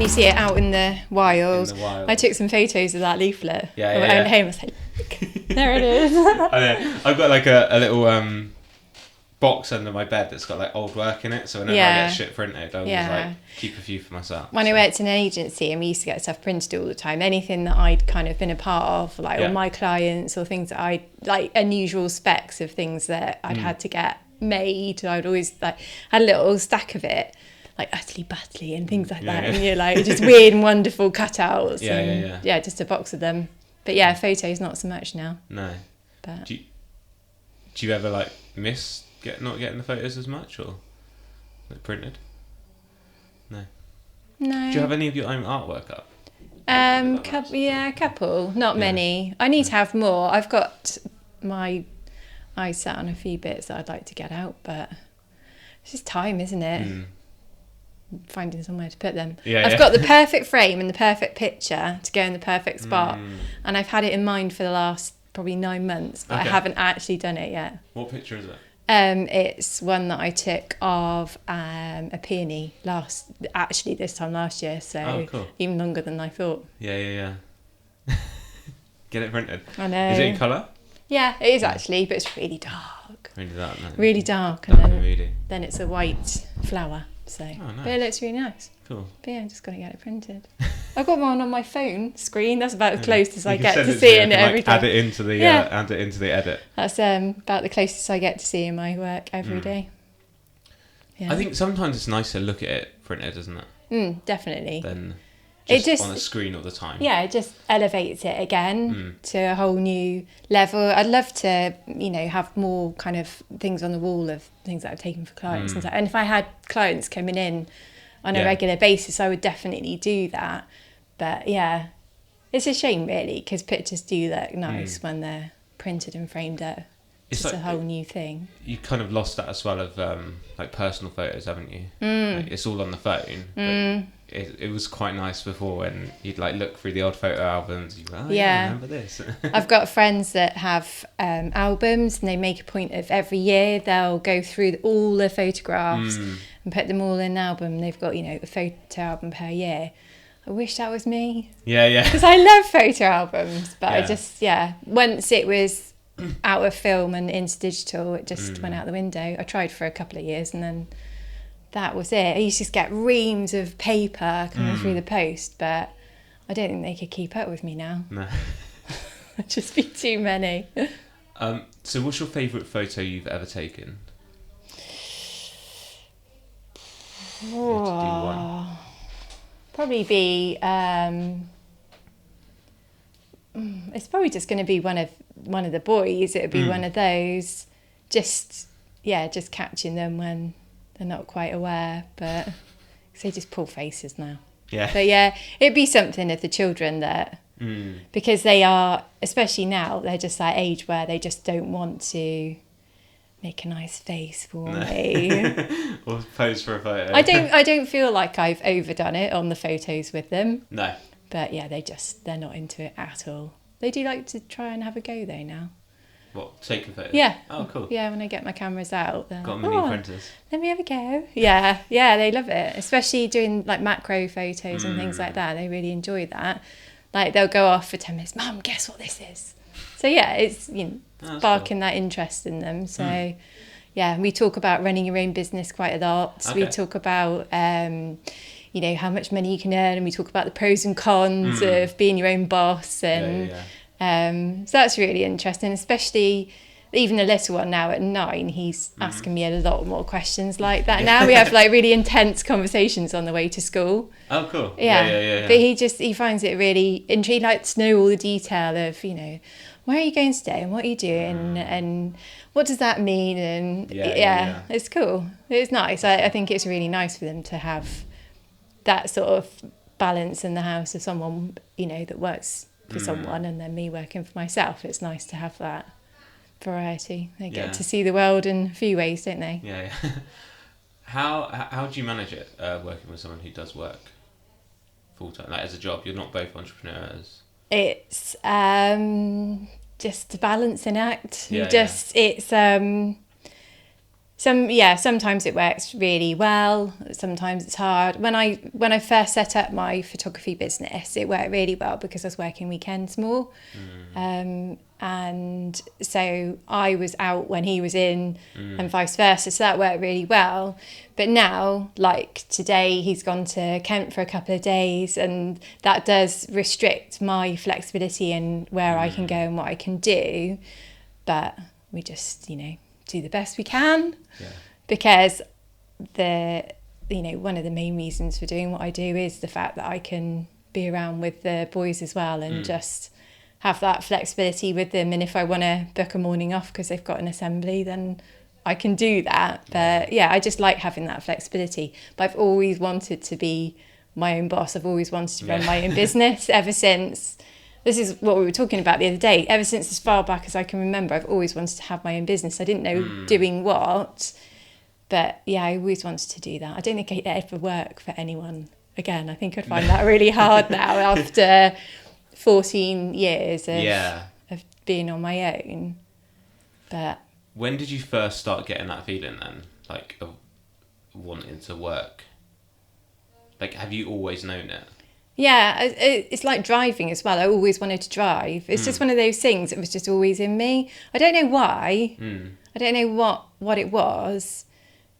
you see it out in the wild. In the wild. I took some photos of that leaflet. Yeah, I went home. I was like, look, there it is. I know. I've got like a little box under my bed that's got like old work in it. So whenever I get shit printed, I'll just like keep a few for myself. When I worked in an agency and we used to get stuff printed all the time, anything that I'd kind of been a part of, like all my clients or things that I like, unusual specs of things that I'd had to get made, I'd always like had a little stack of it, like Utterly Butterly and things like that. And you're like just weird and wonderful cutouts. Yeah, just a box of them. But yeah, photos not so much now. No. But do you ever like miss not getting the photos as much, or like printed? No. Do you have any of your own artwork up? A couple, not many. I need to have more. I've got my eyes set on a few bits that I'd like to get out, but it's just time, isn't it? Finding somewhere to put them. I've got the perfect frame and the perfect picture to go in the perfect spot, and I've had it in mind for the last probably 9 months, but I haven't actually done it yet. What picture is it? It's one that I took of a peony this time last year, so cool. Even longer than I thought. Yeah. Get it printed. I know. Is it in colour? Yeah, it is actually, but it's really dark. Really dark, no. Really dark, and then it's a white flower. So, nice. But it looks really nice. Cool. But yeah, I'm just gonna get it printed. I've got one on my phone screen. That's about as close as I get to it seeing it every day. Add it into the edit. That's about the closest I get to seeing my work every day. Yeah. I think sometimes it's nice to look at it printed, isn't it? Definitely. Than just on a screen all the time. Yeah, it just elevates it again to a whole new level. I'd love to, have more kind of things on the wall of things that I've taken for clients and stuff. And if I had clients coming in on a regular basis, I would definitely do that. But yeah, it's a shame really, because pictures do look nice when they're printed and framed up. It's just like a whole new thing. You kind of lost that as well of like personal photos, haven't you? Like, it's all on the phone. But it was quite nice before when you'd like look through the old photo albums. You go, I remember this. I've got friends that have albums, and they make a point of every year they'll go through all the photographs and put them all in an album. They've got a photo album per year. I wish that was me. Yeah. Because I love photo albums, but I just once it was out of film and into digital, it just went out the window. I tried for a couple of years and then that was it. I used to just get reams of paper coming through the post, but I don't think they could keep up with me now. No. It'd just be too many. So what's your favourite photo you've ever taken? Probably be it's probably just going to be one of the boys. It would be one of those, just catching them when they're not quite aware, but they just pull faces now. Yeah. But yeah, it'd be something of the children that, because they are, especially now, they're just that age where they just don't want to make a nice face for me. Or pose for a photo. I don't feel like I've overdone it on the photos with them. No. But yeah, they're not into it at all. They do like to try and have a go though now. What, taking photos? Yeah. Oh, cool. Yeah, when I get my cameras out. Got a mini apprentice. Let me have a go. Yeah, they love it. Especially doing like macro photos and things like that. They really enjoy that. Like they'll go off for 10 minutes, Mum, guess what this is? So yeah, it's sparking that interest in them. So yeah, we talk about running your own business quite a lot. Okay. We talk about how much money you can earn, and we talk about the pros and cons of being your own boss, and so that's really interesting, especially even the little one now at 9, he's asking me a lot more questions like that. Now we have like really intense conversations on the way to school. Oh, cool. Yeah. But he finds it really intriguing. He likes to know all the detail of, where are you going today and what are you doing and what does that mean? And it's cool. It's nice. I think it's really nice for them to have that sort of balance in the house of someone, that works for someone, and then me working for myself. It's nice to have that variety. They get to see the world in a few ways, don't they? Yeah. How do you manage it, working with someone who does work full time, like as a job? You're not both entrepreneurs. It's just a balancing act. Sometimes it works really well. Sometimes it's hard. When I first set up my photography business, it worked really well because I was working weekends more. And so I was out when he was in and vice versa. So that worked really well. But now, like today, he's gone to Kent for a couple of days, and that does restrict my flexibility and where I can go and what I can do. But we just, do the best we can. Yeah. Because one of the main reasons for doing what I do is the fact that I can be around with the boys as well and just have that flexibility with them. And if I want to book a morning off because they've got an assembly, then I can do that. But I just like having that flexibility. But I've always wanted to be my own boss. I've always wanted to run my own business ever since. This is what we were talking about the other day. Ever since as far back as I can remember, I've always wanted to have my own business. I didn't know doing what, but I always wanted to do that. I don't think I'd ever work for anyone again. I think I'd find that really hard now after 14 years of being on my own. But when did you first start getting that feeling then, like of wanting to work? Like, have you always known it? Yeah, it's like driving as well. I always wanted to drive. It's just one of those things that was just always in me. I don't know why. I don't know what it was.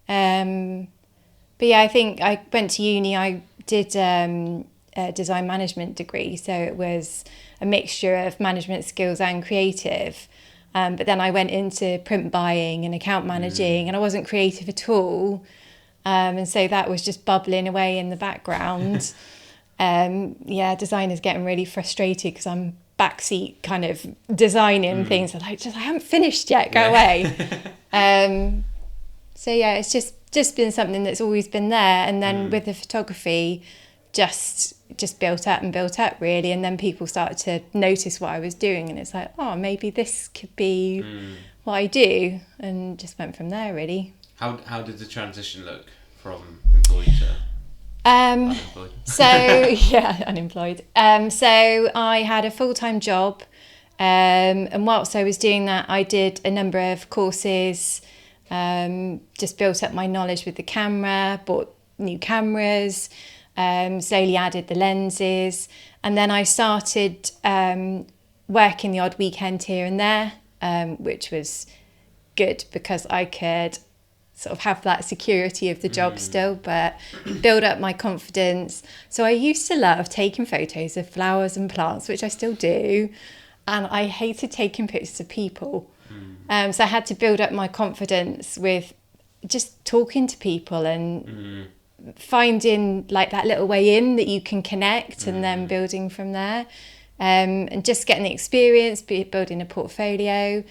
But I think I went to uni. I did a design management degree. So it was a mixture of management skills and creative. But then I went into print buying and account managing, and I wasn't creative at all. And so that was just bubbling away in the background. Designers getting really frustrated because I'm backseat kind of designing things. I'm like, I haven't finished yet, go away. It's just been something that's always been there. And then with the photography, just built up really. And then people started to notice what I was doing, and it's like, oh, maybe this could be what I do, and just went from there really. How did the transition look from employed to unemployed? Unemployed. So I had a full-time job, and whilst I was doing that, I did a number of courses, just built up my knowledge with the camera, bought new cameras, slowly added the lenses, and then I started working the odd weekend here and there, which was good because I could sort of have that security of the job still, but build up my confidence. So I used to love taking photos of flowers and plants, which I still do, and I hated taking pictures of people. So I had to build up my confidence with just talking to people and finding like that little way in that you can connect, and then building from there, and just getting the experience, building a portfolio.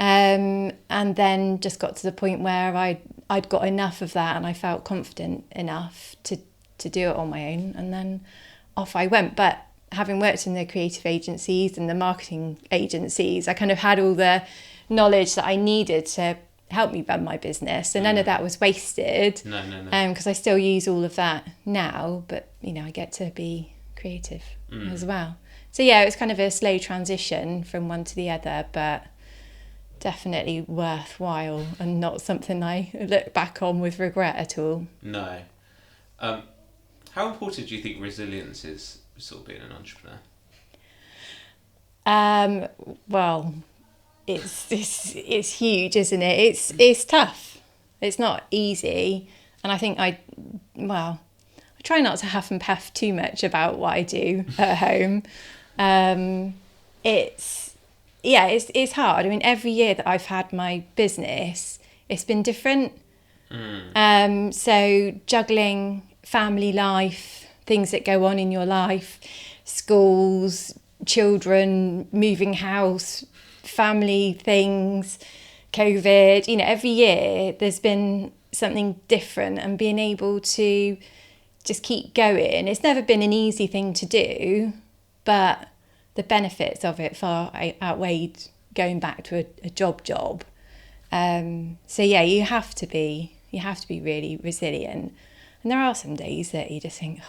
And then just got to the point where I'd got enough of that, and I felt confident enough to do it on my own, and then off I went. But having worked in the creative agencies and the marketing agencies, I kind of had all the knowledge that I needed to help me run my business, and none of that was wasted. No. Because I still use all of that now, but I get to be creative as well. So it was kind of a slow transition from one to the other, but definitely worthwhile and not something I look back on with regret at all. No. How important do you think resilience is, sort of being an entrepreneur? Well, it's huge, isn't it? It's tough. It's not easy, and I think I try not to huff and puff too much about what I do at home. It's hard. I mean, every year that I've had my business, it's been different. So juggling family life, things that go on in your life, schools, children, moving house, family things, COVID, every year there's been something different, and being able to just keep going. It's never been an easy thing to do, but the benefits of it far outweighed going back to a job. You have to be really resilient. And there are some days that you just think,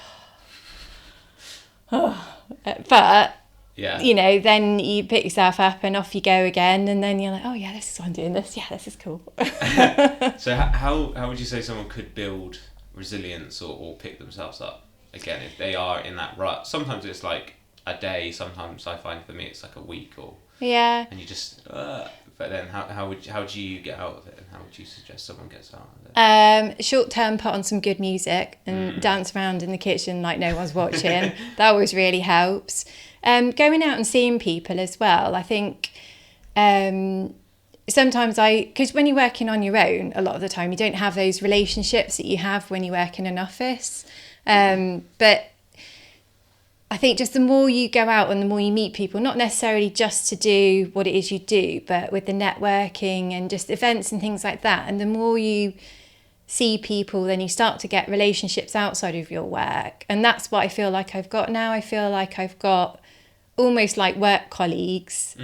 but you know, then you pick yourself up and off you go again, and then you're like, oh yeah, this is why I'm doing this. Yeah, this is cool. So how would you say someone could build resilience or pick themselves up again if they are in that rut? Sometimes it's like a day. Sometimes I find for me it's like a week or and you just. But then how do you get out of it, and how would you suggest someone gets out of it? Short term, put on some good music and dance around in the kitchen like no one's watching. That always really helps. Going out and seeing people as well. I think sometimes because when you're working on your own, a lot of the time you don't have those relationships that you have when you work in an office. But I think just the more you go out and the more you meet people, not necessarily just to do what it is you do, but with the networking and just events and things like that. And the more you see people, then you start to get relationships outside of your work. And that's what I feel like I've got now. I feel like I've got almost like work colleagues,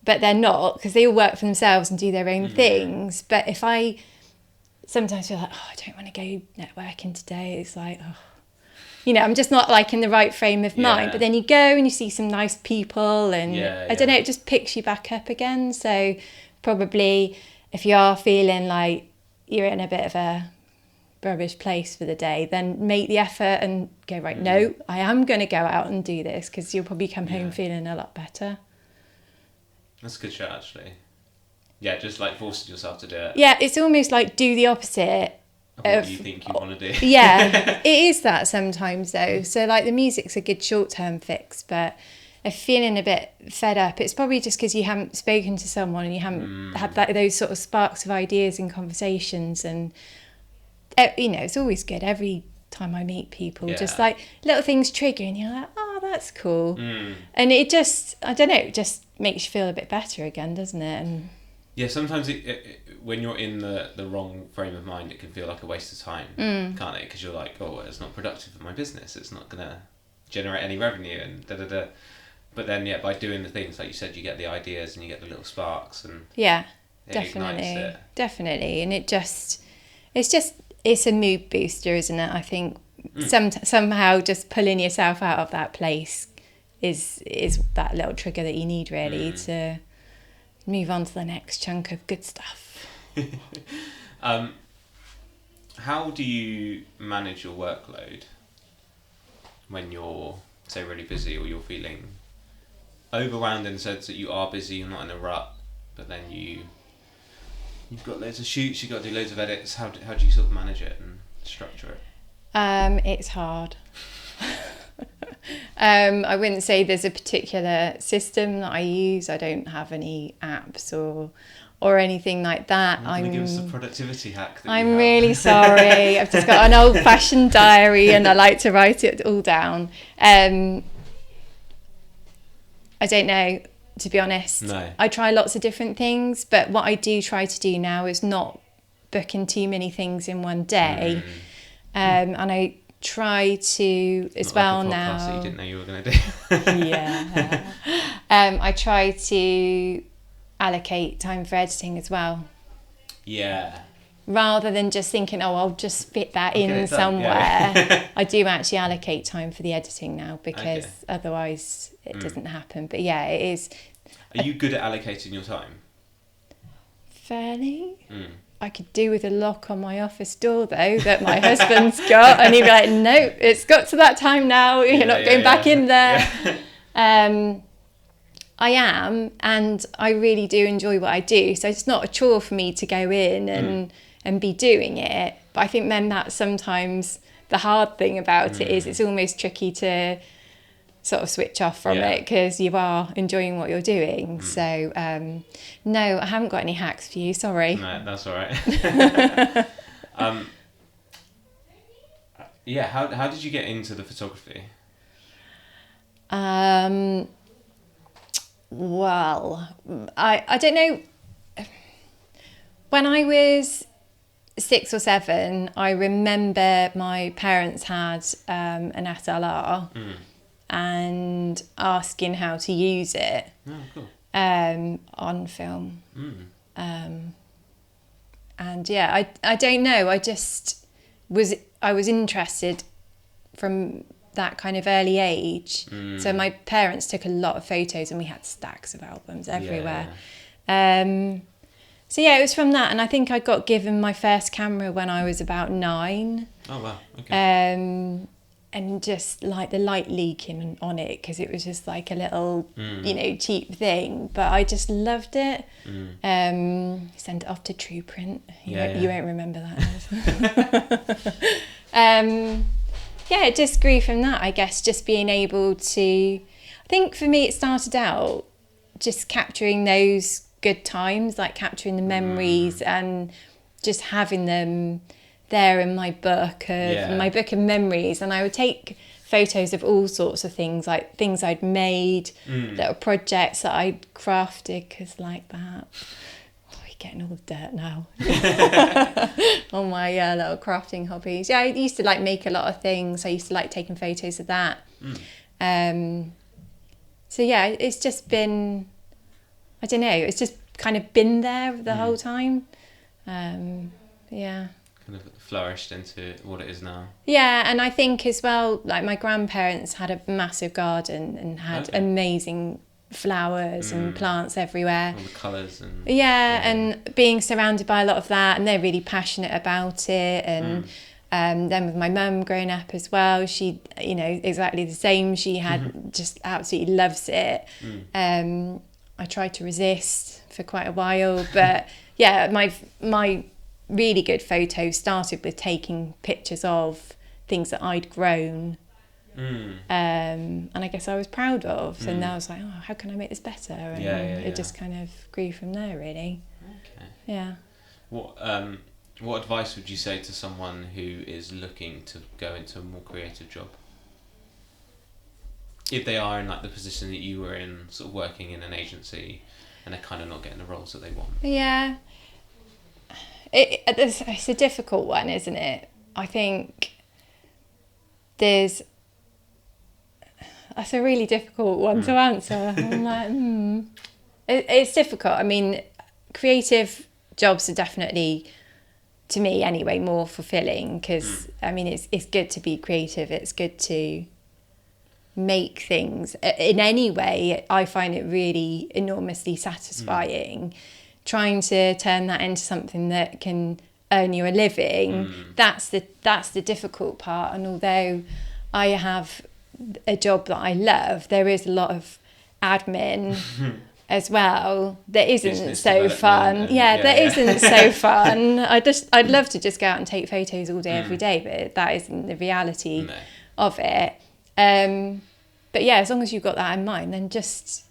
but they're not, because they all work for themselves and do their own things. But if I sometimes feel like, I don't want to go networking today, it's like, you know, I'm just not like in the right frame of mind. But then you go and you see some nice people and I don't know, it just picks you back up again. So probably if you are feeling like you're in a bit of a rubbish place for the day, then make the effort and go, right, no, I am going to go out and do this, because you'll probably come home feeling a lot better. That's a good shout, actually. Yeah, just like forcing yourself to do it. Yeah, it's almost like do the opposite. What you think you want to do. Yeah, it is that sometimes though. So like the music's a good short-term fix, but if feeling a bit fed up, it's probably just because you haven't spoken to someone and you haven't had those sort of sparks of ideas and conversations. And you know, it's always good every time I meet people, just like little things trigger and you're like, oh, that's cool. And it just, I don't know, it just makes you feel a bit better again, doesn't it? And yeah, sometimes when you're in the wrong frame of mind, it can feel like a waste of time, can't it? Because you're like, oh, it's not productive for my business. It's not going to generate any revenue and da-da-da. But then, by doing the things, like you said, you get the ideas and you get the little sparks and definitely. And it's a mood booster, isn't it? I think somehow just pulling yourself out of that place is that little trigger that you need really to move on to the next chunk of good stuff. How do you manage your workload when you're, say, really busy, or you're feeling overwhelmed in the sense that you are busy, you're not in a rut, but then you've got loads of shoots, you've got to do loads of edits. How do you sort of manage it and structure it? It's hard. I wouldn't say there's a particular system that I use. I don't have any apps or anything like that. Give us a productivity hack. I'm really sorry. I've just got an old-fashioned diary and I like to write it all down. I don't know, to be honest. No. I try lots of different things, but what I do try to do now is not booking too many things in one day. And I try to as well now. That you didn't know you were going to do. I try to allocate time for editing as well. Yeah. Rather than just thinking, I'll just fit that in somewhere. I do actually allocate time for the editing now, because otherwise it doesn't happen. But yeah, it is. Are you good at allocating your time? Fairly. I could do with a lock on my office door though that my husband's got, and he'd be like, no, it's got to that time now, you're not going back in there. I am, and I really do enjoy what I do, so it's not a chore for me to go in and be doing it. But I think then that's sometimes the hard thing about it is it's almost tricky to sort of switch off from it, because you are enjoying what you're doing. So no, I haven't got any hacks for you, sorry. No, that's all right. How did you get into the photography? Well, I don't know. When I was 6 or 7, I remember my parents had an SLR and asking how to use it on film. And I don't know, I was interested from that kind of early age. So my parents took a lot of photos and we had stacks of albums everywhere. So yeah, it was from that, and I think I got given my first camera when I was about 9. Oh wow, okay. And just like the light leaking on it, because it was just like a little, cheap thing, but I just loved it. Sent it off to True Print. You won't remember that. It just grew from that, I guess, just being able to, I think for me it started out just capturing those good times, like capturing the memories and just having them there in my book of memories. And I would take photos of all sorts of things, like things I'd made, little projects that I'd crafted, because like that, you're getting all the dirt now on my little crafting hobbies. I used to like make a lot of things. I used to like taking photos of that. It's just been, I don't know, it's just kind of been there the whole time. Kind of flourished into what it is now. Yeah, and I think as well, like my grandparents had a massive garden and had amazing flowers and plants everywhere. All the colours and... and being surrounded by a lot of that, and they're really passionate about it. And then with my mum growing up as well, she, exactly the same. She had just absolutely loves it. I tried to resist for quite a while, but my really good photos started with taking pictures of things that I'd grown, and I guess I was proud of. And I was like, oh, how can I make this better? And it just kind of grew from there, really. Okay. Yeah. What advice would you say to someone who is looking to go into a more creative job? If they are in like the position that you were in, sort of working in an agency, and they're kind of not getting the roles that they want. Yeah. It's a difficult one, isn't it? I think that's a really difficult one to answer. I'm like, It's difficult. I mean, creative jobs are definitely, to me anyway, more fulfilling, because I mean, it's good to be creative. It's good to make things in any way. I find it really enormously satisfying. Trying to turn that into something that can earn you a living, that's the difficult part. And although I have a job that I love, there is a lot of admin as well that isn't so fun. Isn't so fun. I'd love to just go out and take photos all day every day, but that isn't the reality of it. But yeah, as long as you've got that in mind, then just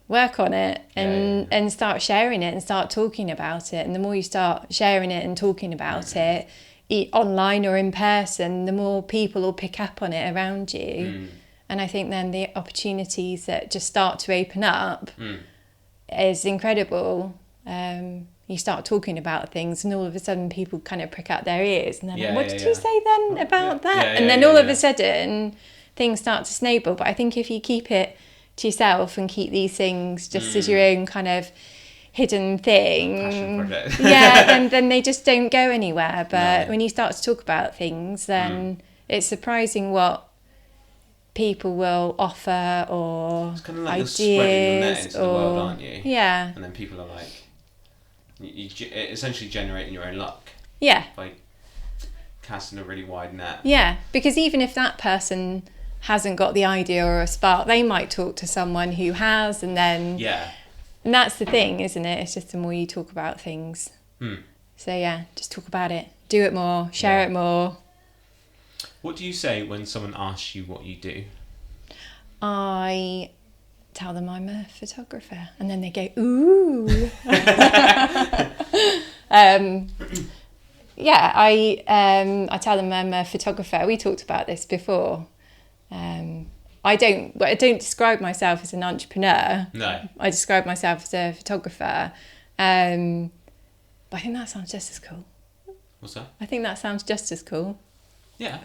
work on it and start sharing it and start talking about it. And the more you start sharing it and talking about it, online or in person, the more people will pick up on it around you. And I think then the opportunities that just start to open up is incredible. You start talking about things and all of a sudden people kind of prick out their ears and they're like, what did you say then about that? And then all of a sudden things start to snowball. But I think if you keep it to yourself and keep these things just as your own kind of hidden thing, then they just don't go anywhere. But when you start to talk about things, then it's surprising what people will offer, or it's kind of like ideas, you're spreading the net into the world, aren't you? Yeah. And then people are like, you essentially generating your own luck. Yeah. By casting a really wide net. Yeah, because even if that person hasn't got the idea or a spark, they might talk to someone who has, and then and that's the thing, isn't it? It's just the more you talk about things. So yeah, just talk about it, do it more, share it more. What do you say when someone asks you what you do? I tell them I'm a photographer, and then they go, ooh. I tell them I'm a photographer. We talked about this before. I don't describe myself as an entrepreneur. No. I describe myself as a photographer. But I think that sounds just as cool. What's that? I think that sounds just as cool. Yeah.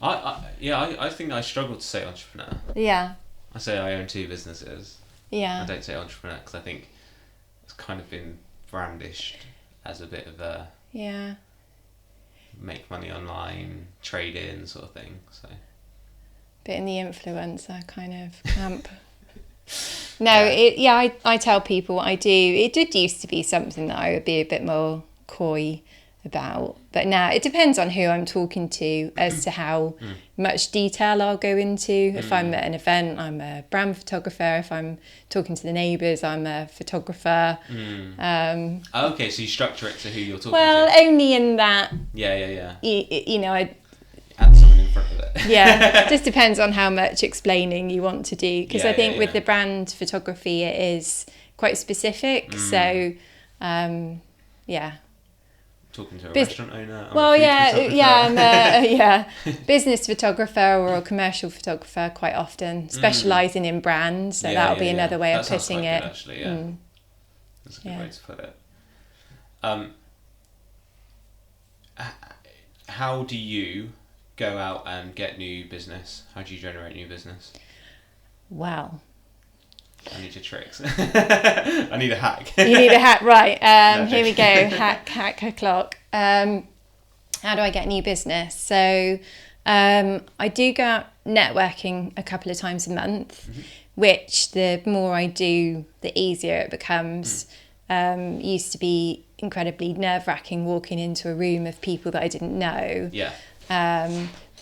I think I struggle to say entrepreneur. Yeah. I say I own 2 businesses. Yeah. I don't say entrepreneur because I think it's kind of been brandished as a bit of a make money online, trade in sort of thing. So bit in the influencer kind of camp. No, I tell people what I do. It did used to be something that I would be a bit more coy about, but now it depends on who I'm talking to as to how much detail I'll go into. If I'm at an event, I'm a brand photographer. If I'm talking to the neighbours, I'm a photographer. Okay, so you structure it to who you're talking well, to. only in that. Yeah. You know, I Add someone in front of it. yeah, just depends on how much explaining you want to do, because I think with the brand photography it is quite specific. So talking to a restaurant owner. I'm a business photographer or a commercial photographer quite often, specialising in brands. So that'll be another way of putting it. Good, actually, that's a good way to put it. How do you go out and get new business? How do you generate new business? Wow. I need your tricks. I need a hack. You need a hack, right? No, here we go. Hack o'clock. How do I get new business? So I do go out networking a couple of times a month, which the more I do, the easier it becomes. Used to be incredibly nerve-wracking walking into a room of people that I didn't know. Yeah.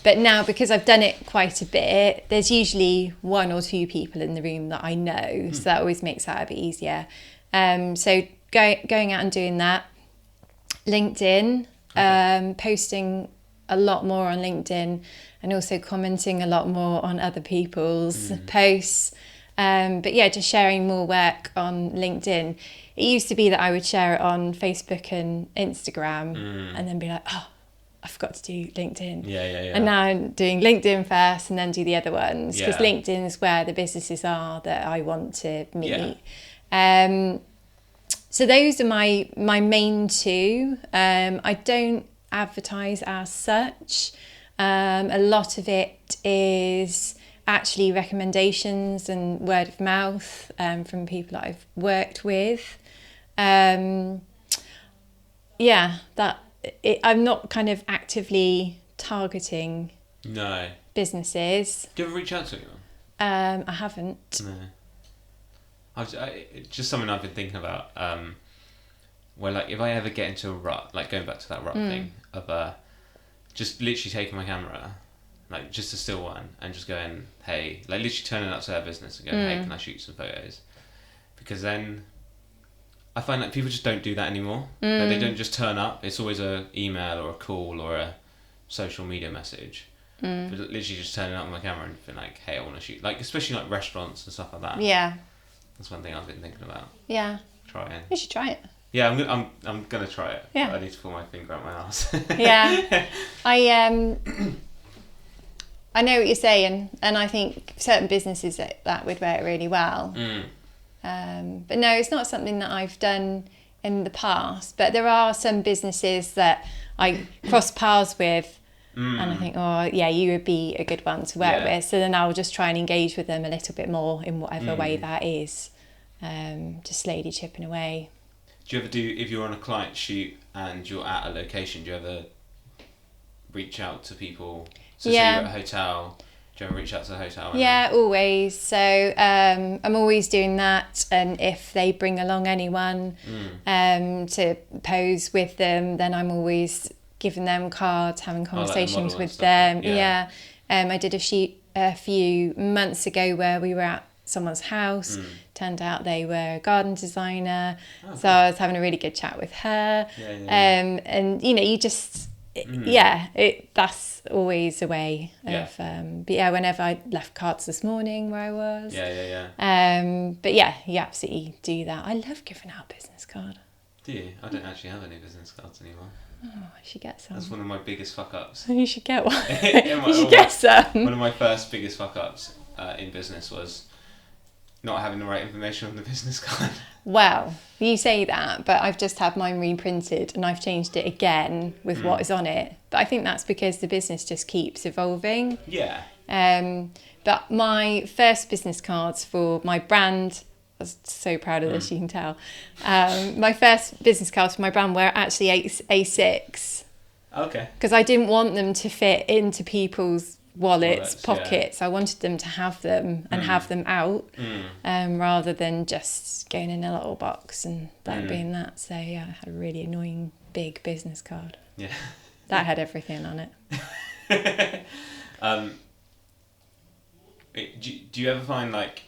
But now, because I've done it quite a bit, there's usually one or two people in the room that I know, so that always makes that a bit easier. So going out and doing that. LinkedIn, posting a lot more on LinkedIn, and also commenting a lot more on other people's posts. But yeah, just sharing more work on LinkedIn. It used to be that I would share it on Facebook and Instagram and then be like, oh, I forgot to do LinkedIn. Yeah. And now I'm doing LinkedIn first and then do the other ones, because LinkedIn is where the businesses are that I want to meet. So those are my main two. I don't advertise as such. A lot of it is actually recommendations and word of mouth from people that I've worked with. I'm not kind of actively targeting businesses. Do you ever reach out to anyone? I haven't. No. Just something I've been thinking about. Where like if I ever get into a rut, like going back to that rut thing of just literally taking my camera, like just a still one, and just going, hey, like literally turning up to their business and going, hey, can I shoot some photos? Because then I find that people just don't do that anymore. Like they don't just turn up. It's always a email or a call or a social media message. But literally just turning up with my camera and being like, hey, I want to shoot. Like especially like restaurants and stuff like that. Yeah. That's one thing I've been thinking about. Yeah. Trying. You should try it. Yeah, I'm gonna try it. Yeah. But I need to pull my finger out my ass. Yeah. I know what you're saying, and I think certain businesses that would work really well. But no, it's not something that I've done in the past. But there are some businesses that I cross paths with, and I think, oh yeah, you would be a good one to work with. So then I'll just try and engage with them a little bit more in whatever way that is, just slowly chipping away. Do you ever do, if you're on a client shoot and you're at a location, do you ever reach out to people? So say you're at a hotel, do you ever reach out to the hotel? Yeah, always. So I'm always doing that, and if they bring along anyone to pose with them, then I'm always giving them cards, having conversations with them. Yeah. I did a shoot a few months ago where we were at someone's house. Turned out they were a garden designer, so I was having a really good chat with her. And you know, you just that's always a way of but yeah, whenever I left cards this morning where I was, but yeah, you absolutely do that. I love giving out a business card. Do you? I don't actually have any business cards anymore. Oh, I should get some. That's one of my biggest fuck ups. You should get one. You should get some. One of my first biggest fuck ups in business was not having the right information on the business card. Well, you say that, but I've just had mine reprinted and I've changed it again with what is on it. But I think that's because the business just keeps evolving. Yeah. But my first business cards for my brand, I was so proud of this, you can tell. My first business cards for my brand were actually A6. Okay. Because I didn't want them to fit into people's wallets, yeah. pockets. I wanted them to have them and have them out, rather than just going in a little box and that being that. So yeah, I had a really annoying big business card. Yeah. That had everything on it. Do you ever find like,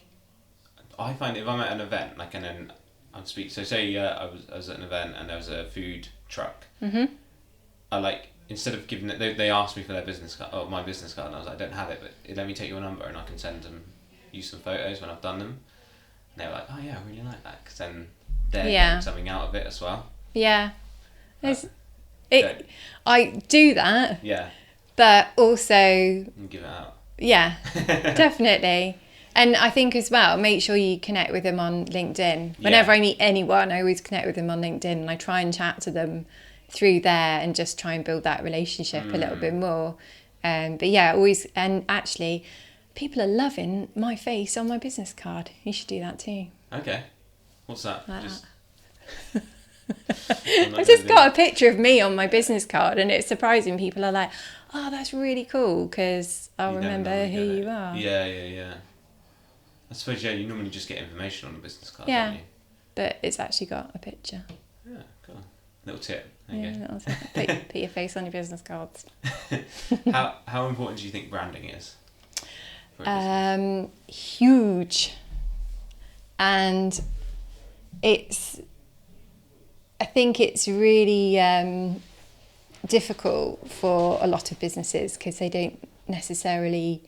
I find if I'm at an event, like, and then I'm speaking, so say I was at an event and there was a food truck, I like, instead of giving it, they asked me for their business card, or my business card, and I was like, I don't have it, but let me take your number and I can send you some photos when I've done them. And they were like, oh yeah, I really like that, because then they're getting something out of it as well. Yeah. I do that. Yeah. But also... And give it out. Yeah, definitely. And I think as well, make sure you connect with them on LinkedIn. Whenever I meet anyone, I always connect with them on LinkedIn, and I try and chat to them through there and just try and build that relationship a little bit more. But yeah, always, and actually, people are loving my face on my business card. You should do that too. Okay. What's that? I've just got a picture of me on my business card, and it's surprising. People are like, oh, that's really cool, because I'll remember who you are. Yeah. I suppose, you normally just get information on a business card, yeah, don't you? But it's actually got a picture. Yeah, cool. Little tip. There you go. Little tip. Put your face on your business cards. How important do you think branding is? Huge. And I think it's really difficult for a lot of businesses because they don't necessarily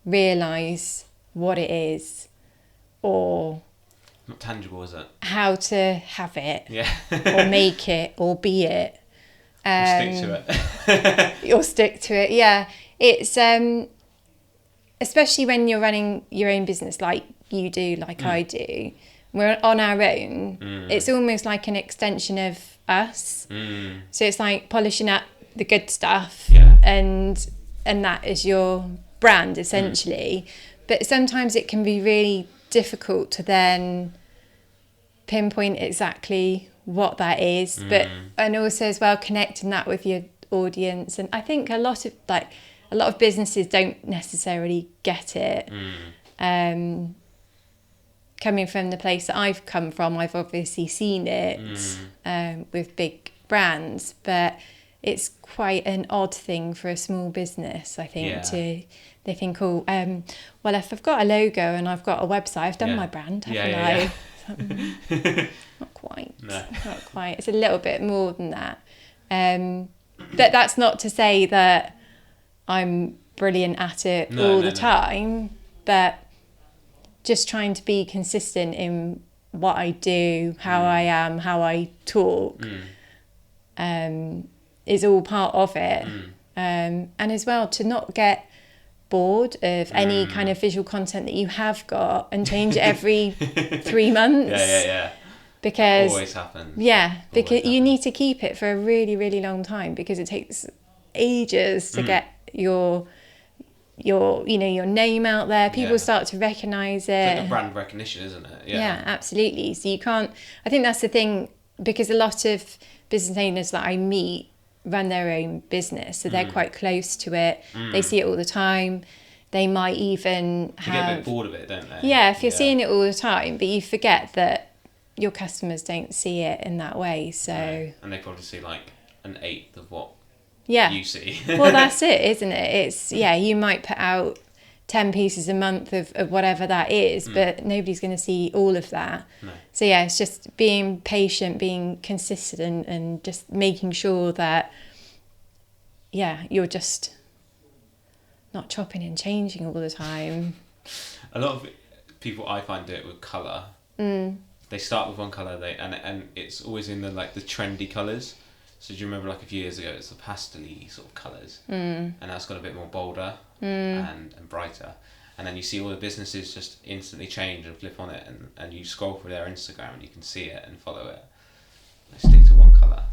realise what it is or not tangible, is it? How to have it, or make it, or be it, or stick to it. or stick to it. Yeah, it's especially when you're running your own business like you do, like I do. We're on our own. It's almost like an extension of us. So it's like polishing up the good stuff, and that is your brand essentially. But sometimes it can be really difficult to then pinpoint exactly what that is. And also as well connecting that with your audience. And I think a lot of businesses don't necessarily get it. Coming from the place that I've come from, I've obviously seen it with big brands, but it's quite an odd thing for a small business, I think, they think, well, if I've got a logo and I've got a website, I've done my brand, haven't I? Not quite. No. Not quite. It's a little bit more than that. But that's not to say that I'm brilliant at it all the time, but just trying to be consistent in what I do, how I am, how I talk, is all part of it. And as well, to not get bored of any kind of visual content that you have got and change it every 3 months. Because always happens. Because you need to keep it for a really, really long time, because it takes ages to get your name out there. People start to recognise it. It's like a brand recognition, isn't it? Yeah, absolutely. So you can't, I think that's the thing, because a lot of business owners that I meet run their own business, so they're quite close to it. They see it all the time. They might even They get a bit bored of it, don't they? Yeah, if you're seeing it all the time, but you forget that your customers don't see it in that way. So and they probably see like an eighth of what yeah. you see. Well, that's it, isn't it? It's, yeah, you might put out 10 pieces a month of whatever that is, but nobody's going to see all of that. No. So yeah, it's just being patient, being consistent, and just making sure that, yeah, you're just not chopping and changing all the time. A lot of people I find do it with colour. They start with one colour, and it's always in the trendy colours. So do you remember, like, a few years ago, it's the pastel-y sort of colours, and that's got a bit more bolder and brighter. And then you see all the businesses just instantly change and flip on it, and you scroll through their Instagram and you can see it and follow it. They stick to one colour.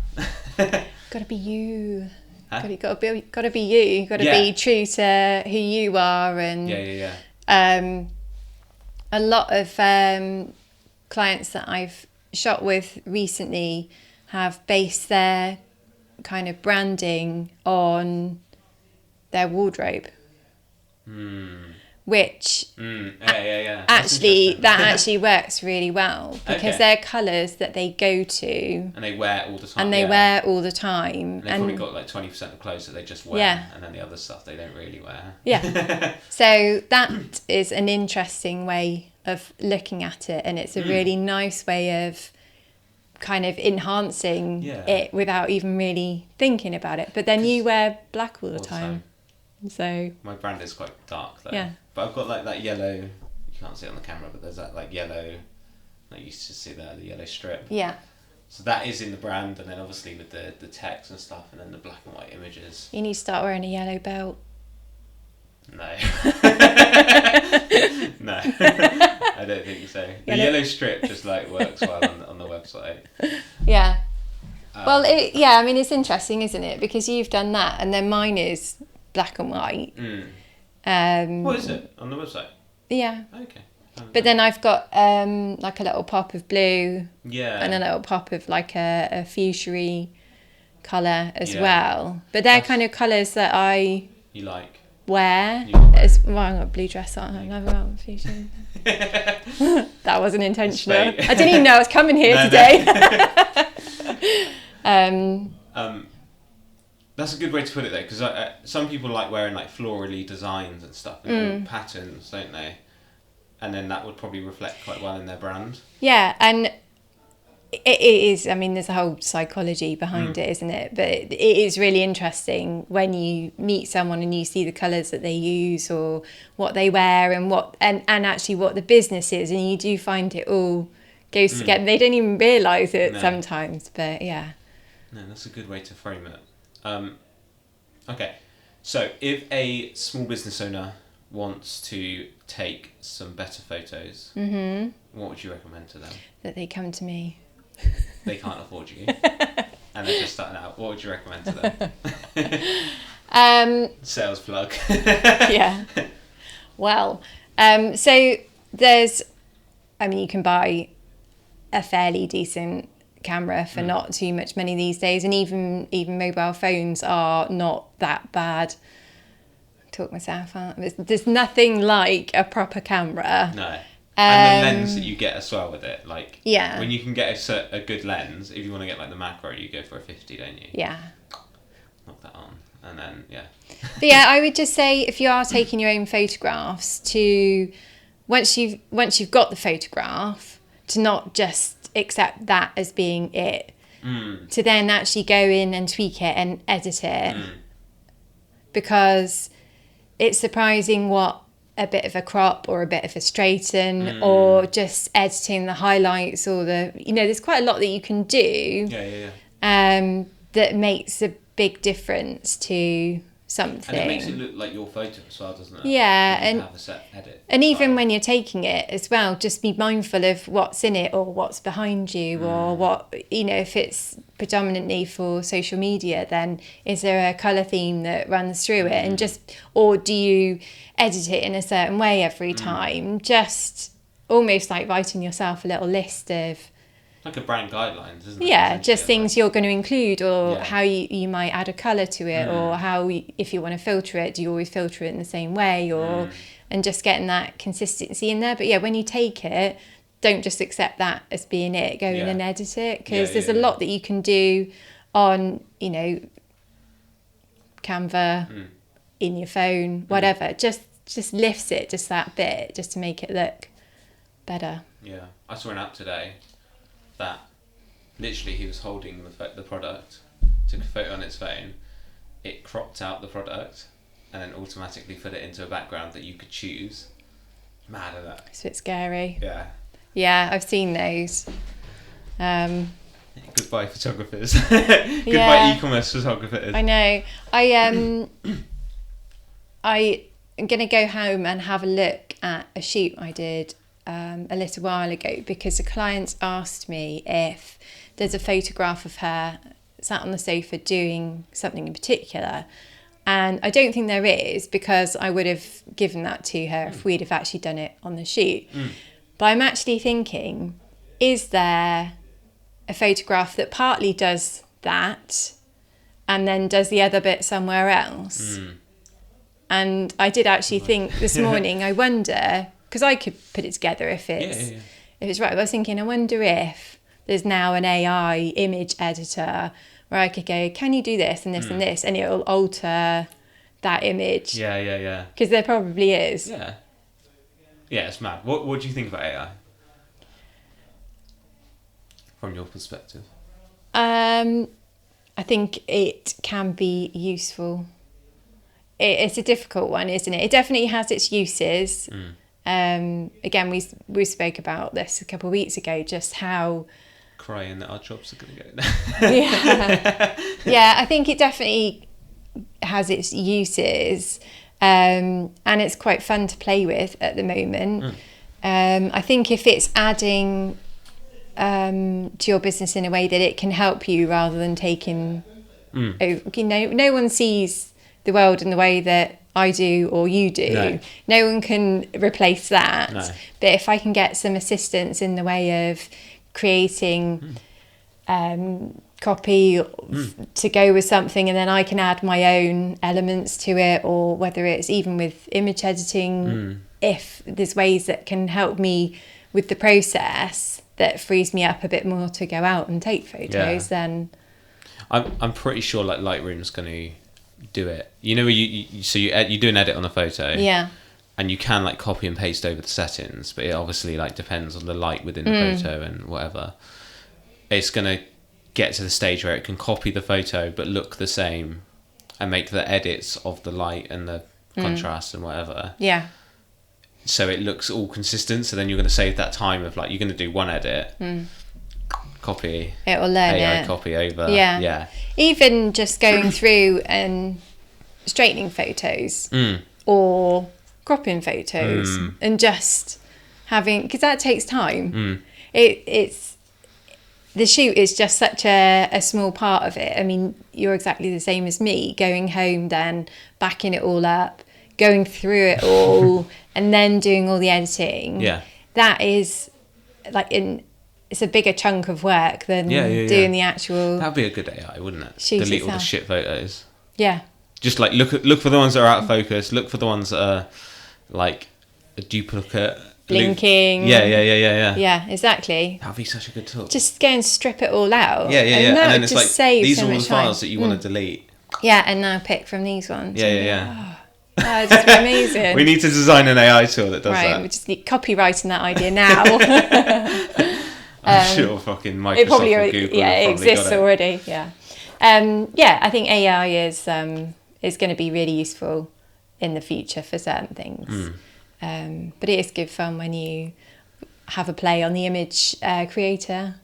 Gotta be you. Huh? Gotta be you. Gotta be true to who you are. And a lot of clients that I've shot with recently have based their kind of branding on their wardrobe. which yeah. actually that actually works really well because they're colours that they go to and they wear all the time. And they wear all the time. And they've probably got like 20% of clothes that they just wear, and then the other stuff they don't really wear. Yeah. So that is an interesting way of looking at it, and it's a really nice way of kind of enhancing it without even really thinking about it. But then you wear black all the time. So my brand is quite dark though. Yeah. But I've got like that yellow, you can't see it on the camera, but there's that like yellow, like you used to see there, the yellow strip. Yeah. So that is in the brand, and then obviously with the text and stuff, and then the black and white images. You need to start wearing a yellow belt. No. No. I don't think so. The yellow strip just like works well on the website. Yeah. Well, I mean, it's interesting, isn't it? Because you've done that, and then mine is black and white. What is it on the website? Yeah. Okay. But then I've got like a little pop of blue. Yeah. And a little pop of like a fuchsia colour as well. But they're kind of colours that I wear. As well, I've got a blue dress on. I've never got fuchsia. That wasn't intentional. I didn't even know I was coming here today. That's a good way to put it though, because some people like wearing like florally designs and stuff, and patterns, don't they? And then that would probably reflect quite well in their brand. Yeah, and it is, I mean, there's a whole psychology behind it, isn't it? But it is really interesting when you meet someone and you see the colours that they use or what they wear and actually what the business is, and you do find it all goes together. They don't even realise it sometimes, but yeah. No, that's a good way to frame it. Okay, so if a small business owner wants to take some better photos, what would you recommend to them? That they come to me. They can't afford you, and they're just starting out. What would you recommend to them? Sales plug. Yeah. Well, so there's, I mean, you can buy a fairly decent camera for not too much money these days, and even mobile phones are not that bad. Talk myself out. There's nothing like a proper camera. No. And the lens that you get as well with it, like when you can get a good lens, if you want to get like the macro, you go for a 50, don't you? Yeah. Knock that on, and then But yeah, I would just say if you are taking your own photographs, to once you've got the photograph, to not just accept that as being it, to then actually go in and tweak it and edit it, because it's surprising what a bit of a crop or a bit of a straighten or just editing the highlights or there's quite a lot that you can do that makes a big difference to something. And it makes it look like your photo as well, doesn't it? Yeah, and have a set edit. And even when you're taking it as well, just be mindful of what's in it or what's behind you or what, if it's predominantly for social media, then is there a colour theme that runs through it, and or do you edit it in a certain way every time? Just almost like writing yourself a little list of, like a brand guidelines, isn't it? Yeah, just things you're going to include, or how you might add a colour to it, or how, if you want to filter it, do you always filter it in the same way, or and just getting that consistency in there. But yeah, when you take it, don't just accept that as being it. Go in and edit it, because there's a lot that you can do on, Canva, in your phone, whatever. Just lifts it just that bit, just to make it look better. Yeah, I saw an app today that literally he was holding the product, took a photo on its phone, it cropped out the product, and then automatically put it into a background that you could choose. Mad at that. It's a bit scary. Yeah. Yeah, I've seen those. Goodbye photographers. Goodbye e-commerce photographers. I know. I'm going to go home and have a look at a shoot I did a little while ago, because a client asked me if there's a photograph of her sat on the sofa doing something in particular, and I don't think there is, because I would have given that to her if we'd have actually done it on the shoot. But I'm actually thinking, is there a photograph that partly does that and then does the other bit somewhere else? And I did actually think this morning, I wonder, because I could put it together if it's if it's right. But I was thinking, I wonder if there's now an AI image editor where I could go, can you do this and this and this, and it'll alter that image. Yeah. Because there probably is. Yeah, it's mad. What do you think about AI from your perspective? I think it can be useful. It's a difficult one, isn't it? It definitely has its uses. Again, we spoke about this a couple of weeks ago, just how crying that our jobs are going to go. Yeah, I think it definitely has its uses, and it's quite fun to play with at the moment. I think if it's adding to your business in a way that it can help you rather than taking over, no one sees the world in the way that I do or you do. No one can replace that. No. But if I can get some assistance in the way of creating copy to go with something, and then I can add my own elements to it, or whether it's even with image editing, if there's ways that can help me with the process that frees me up a bit more to go out and take photos, then I'm pretty sure like Lightroom's going to do it. You know, you do an edit on a photo, and you can like copy and paste over the settings, but it obviously like depends on the light within the photo and whatever. It's going to get to the stage where it can copy the photo but look the same and make the edits of the light and the contrast and whatever. So it looks all consistent. So then you're going to save that time of like, you're going to do one edit, copy, it will learn AI it. Copy over. Even just going through and straightening photos or cropping photos and just having, because that takes time. It's the shoot is just such a small part of it. I mean, you're exactly the same as me, going home, then backing it all up, going through it all, and then doing all the editing. That is like it's a bigger chunk of work than doing the actual. That'd be a good AI, wouldn't it? Delete all the shit photos. Just like look for the ones that are out of focus. Look for the ones that are like a duplicate. Blinking. Yeah, exactly. That'd be such a good tool. Just go and strip it all out. And then it's like, these so are all the files time. that you want to delete. And now pick from these ones. Yeah. Oh, it'd just be amazing. We need to design an AI tool that does that. Right, we just need copywriting that idea now. I'm sure fucking Microsoft or Google it exists already. I think AI is going to be really useful in the future for certain things. But it is good fun when you have a play on the image creator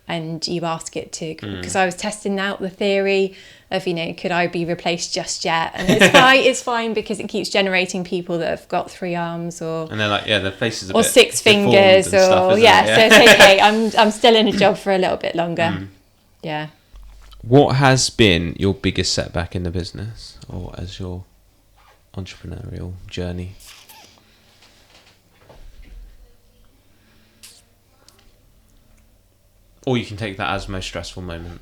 and you ask it to, because I was testing out the theory of, could I be replaced just yet? And it's fine because it keeps generating people that have got 3 arms or and they're like their faces or 6 fingers or stuff, so it's okay. I'm still in a job for a little bit longer. What has been your biggest setback in the business or as your entrepreneurial journey? Or you can take that as most stressful moment.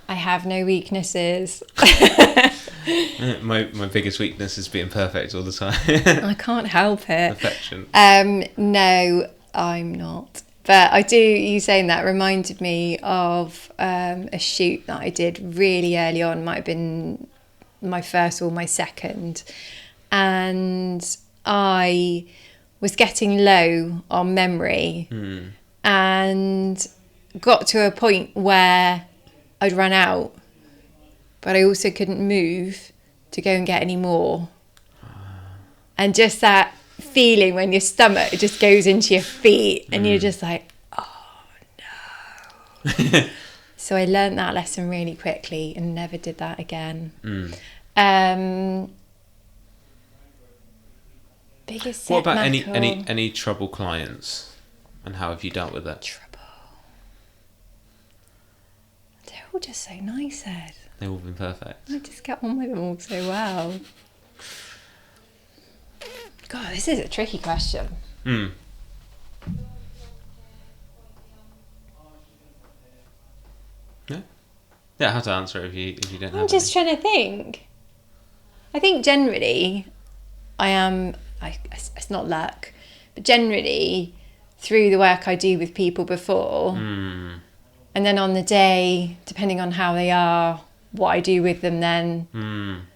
I have no weaknesses. My biggest weakness is being perfect all the time. I can't help it. Perfection. No, I'm not. But you saying that reminded me of a shoot that I did really early on. Might have been my first or my second. And I was getting low on memory and got to a point where I'd run out, but I also couldn't move to go and get any more. And just that feeling when your stomach just goes into your feet and you're just like, oh no. So I learned that lesson really quickly and never did that again. Biggest what about setback any trouble clients, and how have you dealt with that? Trouble. They're all just so nice, Ed. They've all been perfect. I just get on with them all so well. God, this is a tricky question. Yeah, how to answer it if you don't have I'm just trying to think. I think generally it's not luck, but generally through the work I do with people before, and then on the day, depending on how they are, what I do with them then,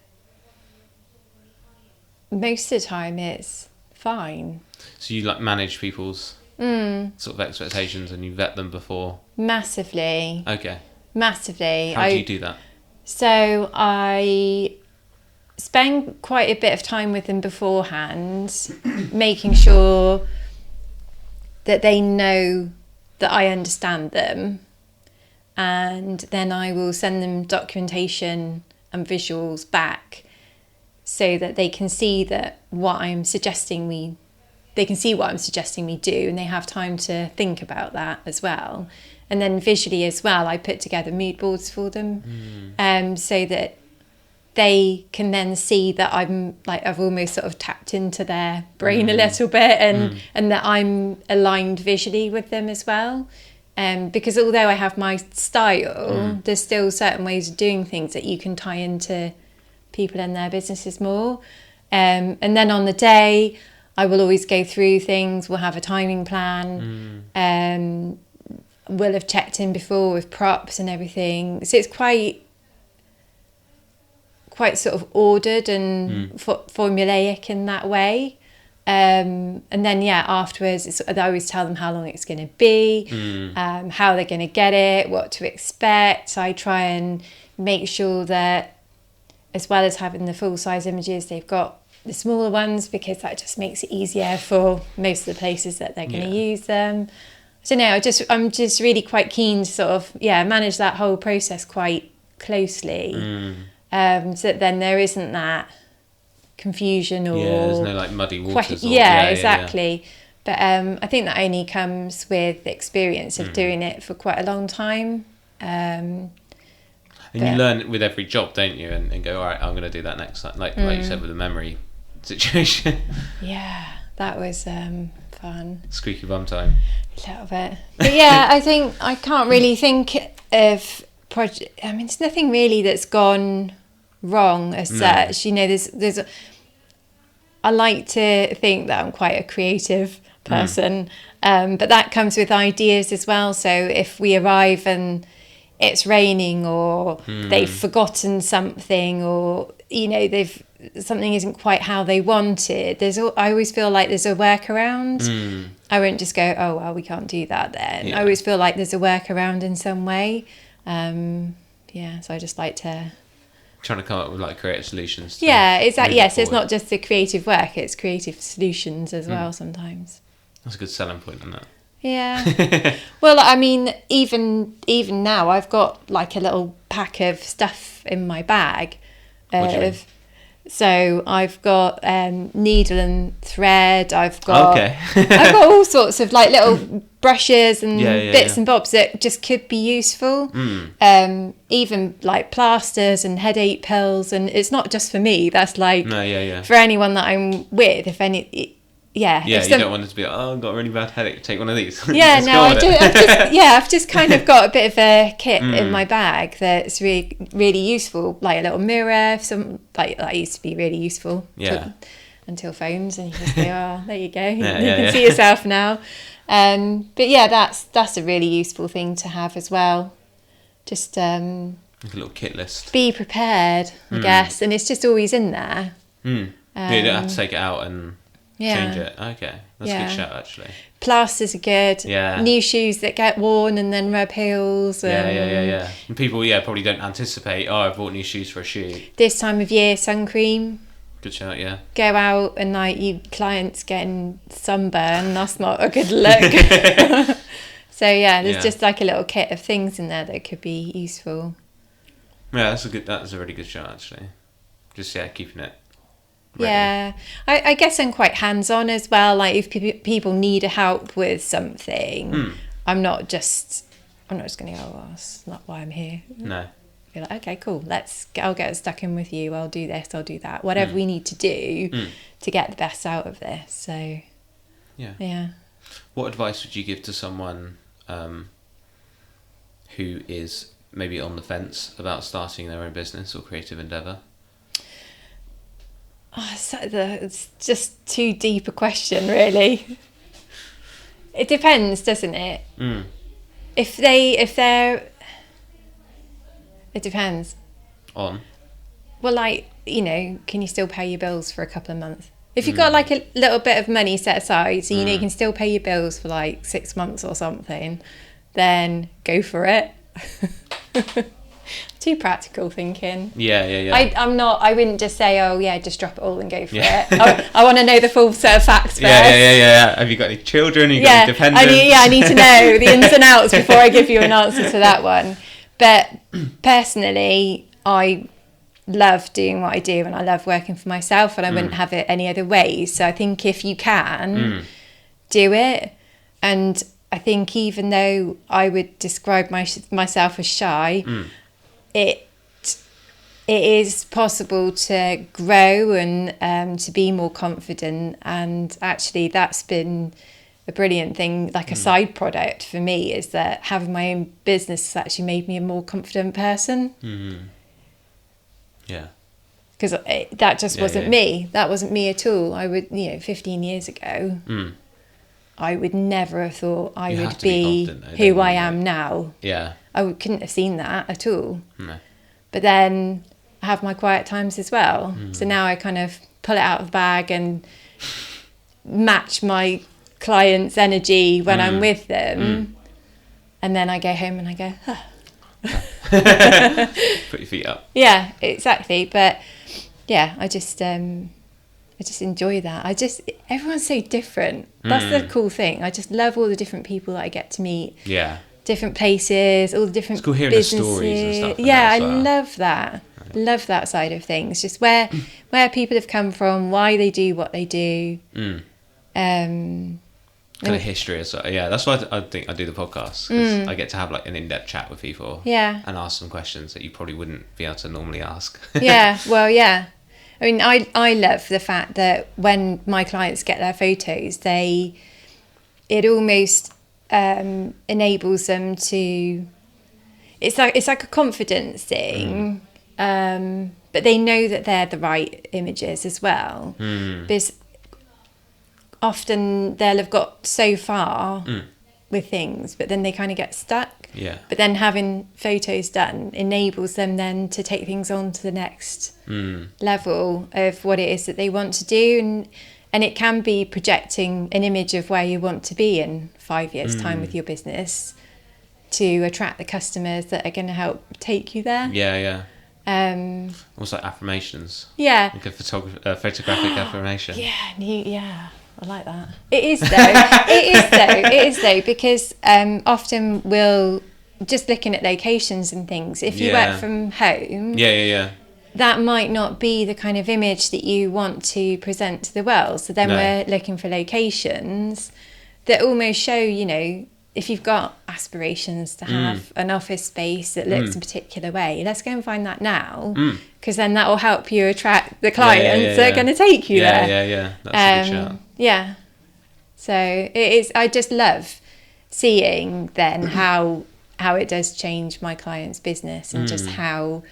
most of the time it's fine. So you like manage people's sort of expectations and you vet them before? Massively. Okay. Massively. How do you do that? So I spend quite a bit of time with them beforehand, making sure that they know that I understand them, and then I will send them documentation and visuals back so that they can see that they can see what I'm suggesting we do, and they have time to think about that as well. And then visually as well, I put together mood boards for them, so that they can then see that I've almost sort of tapped into their brain a little bit, and that I'm aligned visually with them as well. Because although I have my style, there's still certain ways of doing things that you can tie into people and their businesses more. And then on the day, I will always go through things. We'll have a timing plan. We'll have checked in before with props and everything. So it's quite sort of ordered and formulaic in that way. And then afterwards I always tell them how long it's going to be, how they're going to get it, what to expect. I try and make sure that, as well as having the full size images, they've got the smaller ones, because that just makes it easier for most of the places that they're going to use them. So no, I'm just really quite keen to sort of manage that whole process quite closely, so that then there isn't that confusion or there's no like muddy waters. Exactly. But I think that only comes with the experience of doing it for quite a long time. And you learn with every job, don't you? And go, all right, I'm going to do that next time. Like you said with the memory situation. Yeah, that was fun. Squeaky bum time. A little bit. But yeah, I think I can't really think of project. I mean, there's nothing really that's gone wrong as such. You know, there's I like to think that I'm quite a creative person, but that comes with ideas as well. So if we arrive and it's raining, or they've forgotten something, or something isn't quite how they want it, I always feel like there's a workaround. I won't just go, oh well, we can't do that then. I always feel like there's a workaround in some way. So I just like to trying to come up with like creative solutions. Exactly. Yes, it's not just the creative work; it's creative solutions as well. Sometimes that's a good selling point on that. Yeah. Well, I mean, even now, I've got like a little pack of stuff in my bag. So I've got needle and thread. I've got I've got all sorts of like little brushes and bits and bobs that just could be useful. Even like plasters and headache pills, and it's not just for me. That's like for anyone that I'm with. If any. You don't want it to be like, oh, I've got a really bad headache, take one of these. I've just kind of got a bit of a kit in my bag that's really, really useful, like a little mirror, that used to be really useful until phones, and you just go, oh, there you go, you can see yourself now. But that's a really useful thing to have as well. Just like a little kit list. Be prepared, I guess, and it's just always in there. You don't have to take it out and change it. Okay, that's a good shout actually. Plasters are good. New shoes that get worn and then rub heels. And people probably don't anticipate, oh, I've bought new shoes for a shoot. This time of year, sun cream. Good shout, Go out and like you clients getting sunburn, that's not a good look. So there's just like a little kit of things in there that could be useful. Yeah, that's a really good shout actually. Just keeping it ready. Yeah, I guess I'm quite hands-on as well. Like if people need help with something, I'm not just going to go, oh, that's not why I'm here. No. Be like, okay, cool. I'll get stuck in with you. I'll do this. I'll do that. Whatever we need to do to get the best out of this. So. Yeah. What advice would you give to someone who is maybe on the fence about starting their own business or creative endeavour? Oh, it's just too deep a question, really. It depends, doesn't it? If they're, it depends. On? Well, like, you know, can you still pay your bills for a couple of months? If you've got like a little bit of money set aside, so you know you can still pay your bills for like 6 months or something, then go for it. Too practical thinking. Yeah. I wouldn't just say, oh yeah, just drop it all and go for it. I want to know the full set of facts first. Yeah. Have you got any children? Have you got any dependents? I need to know the ins and outs before I give you an answer to that one. But personally, I love doing what I do and I love working for myself, and I wouldn't have it any other way. So I think if you can do it, and I think even though I would describe myself as shy, it is possible to grow and to be more confident. And actually that's been a brilliant thing, like a side product for me, is that having my own business has actually made me a more confident person. Yeah. Because that just wasn't me. That wasn't me at all. I would, 15 years ago, I would never have thought I would be who I am now. Yeah. I couldn't have seen that at all. No. But then I have my quiet times as well. So now I kind of pull it out of the bag and match my clients' energy when I'm with them. And then I go home and I go, Put your feet up. Yeah, exactly. But yeah, I just enjoy that. Everyone's so different. That's the cool thing. I just love all the different people that I get to meet. Yeah. Different places, all the different it's cool hearing businesses. The stories and stuff. Yeah, I love that. Love that side of things. Just where people have come from, why they do what they do. Kind of history as well. Yeah, that's why I think I do the podcast, because I get to have like an in-depth chat with people. Yeah. And ask some questions that you probably wouldn't be able to normally ask. Yeah, well, yeah. I mean, I love the fact that when my clients get their photos, it almost enables them to. It's like a confidence thing, but they know that they're the right images as well. Because often they'll have got so far with things, but then they kind of get stuck. Yeah. But then having photos done enables them then to take things on to the next level of what it is that they want to do. And it can be projecting an image of where you want to be in 5 years' time with your business to attract the customers that are going to help take you there. Yeah. Also like affirmations. Yeah. Like a photographic affirmation. Yeah. I like that. It is though, because often we'll just looking at locations and things. If you work from home, that might not be the kind of image that you want to present to the world. So then we're looking for locations that almost show, if you've got aspirations to have an office space that looks a particular way, let's go and find that now, because then that will help you attract the clients that are going to take you there. Yeah. That's a good shout. Yeah. So it is. I just love seeing then how it does change my client's business, and just how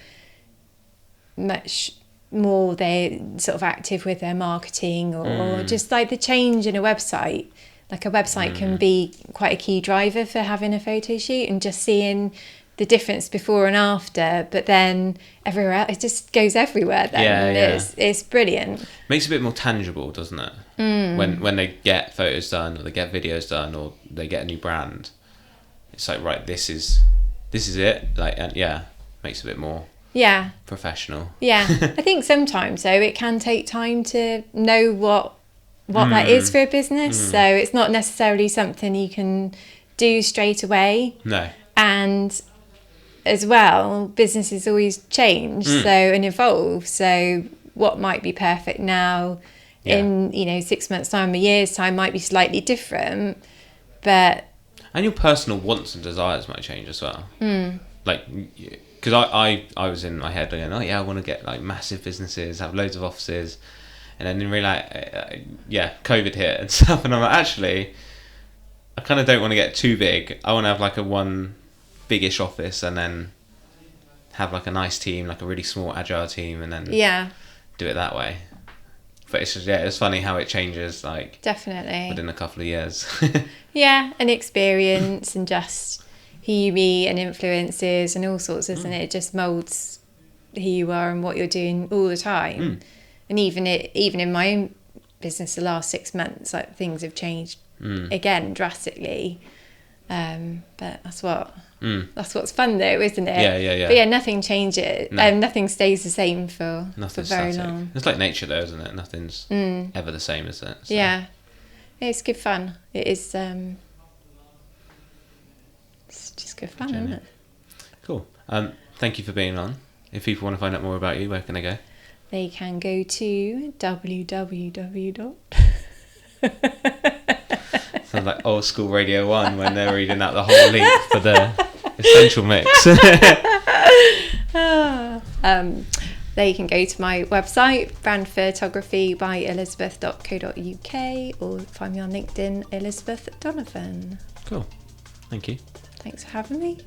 much more they're sort of active with their marketing, or just like the change in a website. Like a website can be quite a key driver for having a photo shoot, and just seeing the difference before and after, but then everywhere else, it just goes everywhere then. It's brilliant. Makes it a bit more tangible, doesn't it? When they get photos done, or they get videos done, or they get a new brand, it's like, right, this is it. Like, and makes it a bit more professional. I think sometimes though it can take time to know what that is for a business. So it's not necessarily something you can do straight away. No. And as well, businesses always change and evolve. So what might be perfect now in 6 months' time, a year's time might be slightly different. But and your personal wants and desires might change as well. Like, because I was in my head going, I want to get like massive businesses, have loads of offices. And then in COVID hit and stuff, and I'm like, actually, I kind of don't want to get too big. I want to have like a one biggish office, and then have like a nice team, like a really small agile team, and then do it that way. But it's just, it's funny how it changes, like definitely within a couple of years. Yeah, and experience and just who you meet and influences and all sorts, isn't it? It just moulds who you are and what you're doing all the time. And even in my own business, the last 6 months, like things have changed again drastically. But that's what's fun though, isn't it? Yeah. But yeah, nothing changes. No. Nothing stays the same for very static. long. It's like nature though, isn't it? Nothing's ever the same, is it? So. Yeah, it's good fun. It is. It's just good fun, isn't it? Cool. Thank you for being on. If people want to find out more about you, where can they go? They can go to www. Sounds like old school Radio 1 when they're reading out the whole link for the essential mix. They can go to my website, brandphotographybyelizabeth.co.uk, or find me on LinkedIn, Elizabeth Donovan. Cool. Thank you. Thanks for having me.